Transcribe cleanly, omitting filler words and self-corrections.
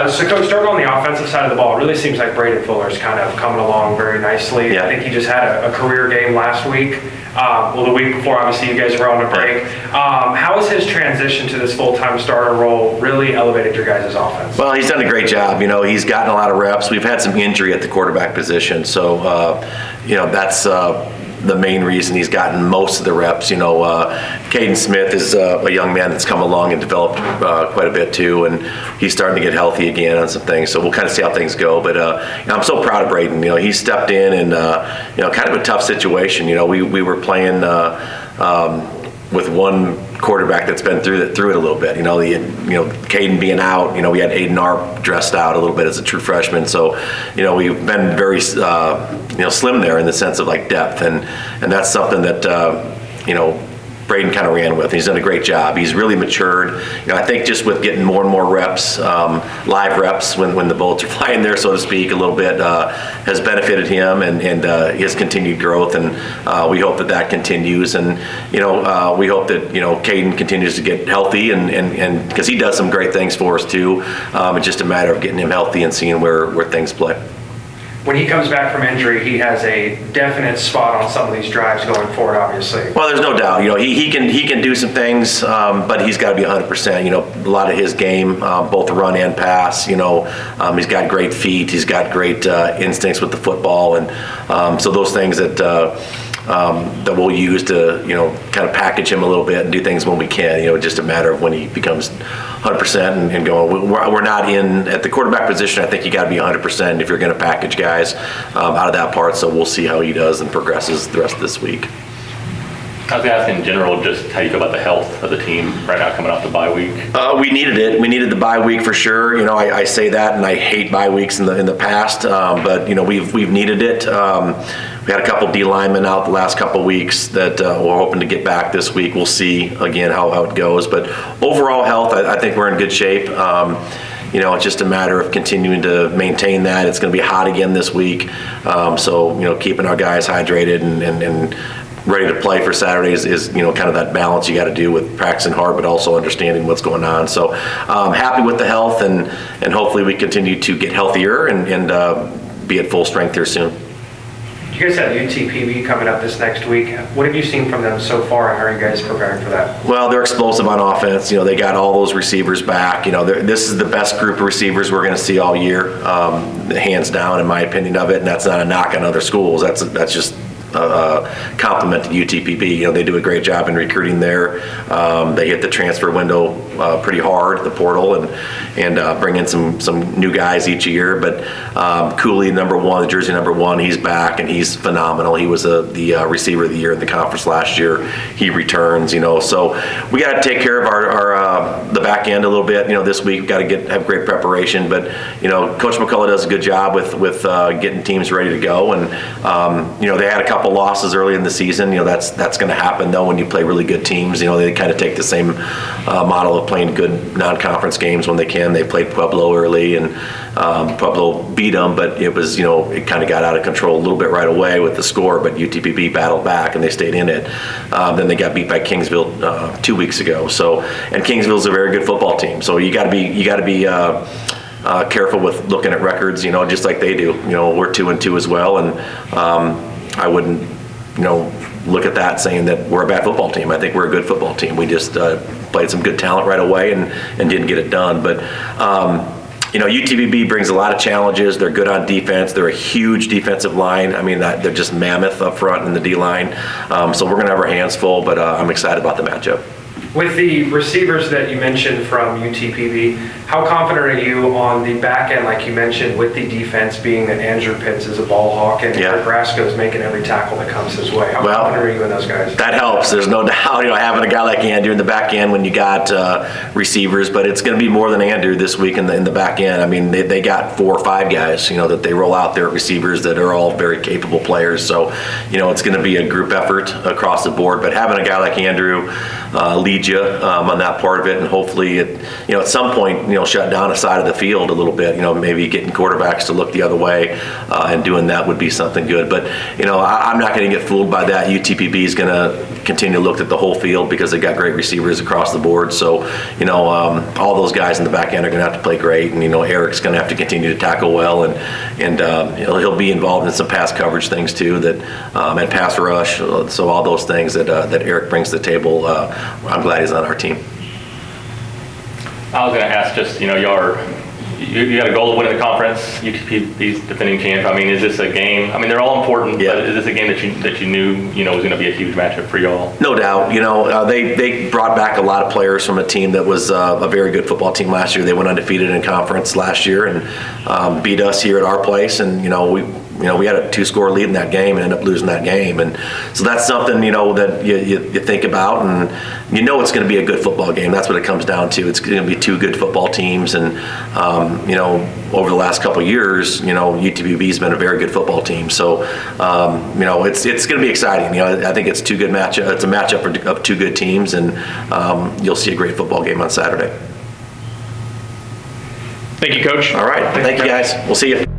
So, Coach, starting on the offensive side of the ball, it really seems like Braden Fuller's kind of coming along very nicely. Yeah. I think he just had a career game last week. The week before, obviously, you guys were on a break. How has his transition to this full-time starter role really elevated your guys' offense? Well, he's done a great job. He's gotten a lot of reps. We've had some injury at the quarterback position, so that's the main reason he's gotten most of the reps. Caden Smith is a young man that's come along and developed quite a bit too, and he's starting to get healthy again on some things. So we'll kind of see how things go. But I'm so proud of Braden. He stepped in and kind of a tough situation. We were playing with one quarterback that's been through it a little bit. Caden being out. We had Aiden Arp dressed out a little bit as a true freshman. So we've been very slim there in the sense of like depth, and that's something that Braden kind of ran with. He's done a great job. He's really matured. I think just with getting more and more reps, live reps when the bullets are flying there, so to speak, a little bit has benefited him and his continued growth. And we hope that continues. And we hope that Caden continues to get healthy and because he does some great things for us too. It's just a matter of getting him healthy and seeing where things play. When he comes back from injury, he has a definite spot on some of these drives going forward, obviously. Well, there's no doubt. He can do some things, but he's got to be 100%. A lot of his game, both run and pass. He's got great feet. He's got great instincts with the football, and so those things that we'll use to kind of package him a little bit and do things when we can. Just a matter of when he becomes 100% and going. We're not in at the quarterback position. I think you got to be 100% if you're going to package guys out of that part. So we'll see how he does and progresses the rest of this week. I was asking in general just how you feel about the health of the team right now coming off the bye week. We needed it. We needed the bye week for sure. I say that, and I hate bye weeks in the past, but we've needed it. We had a couple D linemen out the last couple weeks that we're hoping to get back this week. We'll see again how it goes, but overall health, I think we're in good shape. It's just a matter of continuing to maintain that. It's going to be hot again this week, so keeping our guys hydrated and ready to play for Saturdays is kind of that balance you got to do with practicing hard, but also understanding what's going on. So happy with the health, and hopefully we continue to get healthier and be at full strength here soon. You guys have UTPB coming up this next week. What have you seen from them so far, and how are you guys preparing for that? Well, they're explosive on offense. They got all those receivers back. This is the best group of receivers we're going to see all year, hands down, in my opinion of it. And that's not a knock on other schools. That's just compliment to UTPB. They do a great job in recruiting there. They hit the transfer window pretty hard, the portal, and bring in some new guys each year. But Cooley, the jersey number 1, he's back and he's phenomenal. He was the receiver of the year in the conference last year. He returns. So we got to take care of our the back end a little bit. This week we've got to have great preparation. But Coach McCullough does a good job with getting teams ready to go. And they had a couple losses early in the season. That's going to happen though when you play really good teams. They kind of take the same model of playing good non-conference games when they can. They played Pueblo early, and Pueblo beat them, but it was it kind of got out of control a little bit right away with the score. But UTPB battled back and they stayed in it. Then they got beat by Kingsville 2 weeks ago. And Kingsville's a very good football team. So you got to be careful with looking at records. Just like they do. We're 2-2 as well, and I wouldn't, look at that saying that we're a bad football team. I think we're a good football team. We just played some good talent right away and didn't get it done. But, UTPB brings a lot of challenges. They're good on defense. They're a huge defensive line. I mean, they're just mammoth up front in the D line. So we're going to have our hands full, but I'm excited about the matchup. With the receivers that you mentioned from UTPB, how confident are you on the back end, like you mentioned, with the defense being that Andrew Pitts is a ball hawk and Nebraska is making every tackle that comes his way? How confident are you in those guys? That helps. There's no doubt, having a guy like Andrew in the back end when you got receivers, but it's going to be more than Andrew this week in the back end. I mean, they got 4 or 5 guys, that they roll out there at receivers that are all very capable players. So, it's going to be a group effort across the board, but having a guy like Andrew lead lead you on that part of it, and hopefully at some point, shut down a side of the field a little bit. Maybe getting quarterbacks to look the other way and doing that would be something good. But I'm not going to get fooled by that. UTPB is going to continue to look at the whole field because they've got great receivers across the board. So all those guys in the back end are going to have to play great, and Eric's going to have to continue to tackle well, and he'll be involved in some pass coverage things too, and pass rush. So all those things that Eric brings to the table, I'm glad he's on our team. I was going to ask, just, you got a goal of winning the conference, UTPB's defending champ. I mean, is this a game? I mean, they're all important, Yeah. but is this a game that you knew, was going to be a huge matchup for y'all? No doubt. They brought back a lot of players from a team that was a very good football team last year. They went undefeated in conference last year and beat us here at our place, and we had a 2-score lead in that game and ended up losing that game. And so that's something, that you think about, and it's going to be a good football game. That's what it comes down to. It's going to be 2 good football teams. And, over the last couple of years, UTPB's been a very good football team. So, it's going to be exciting. I think it's 2 good matchup. It's a matchup of 2 good teams, and you'll see a great football game on Saturday. Thank you, Coach. All right. Thank you, guys. We'll see you.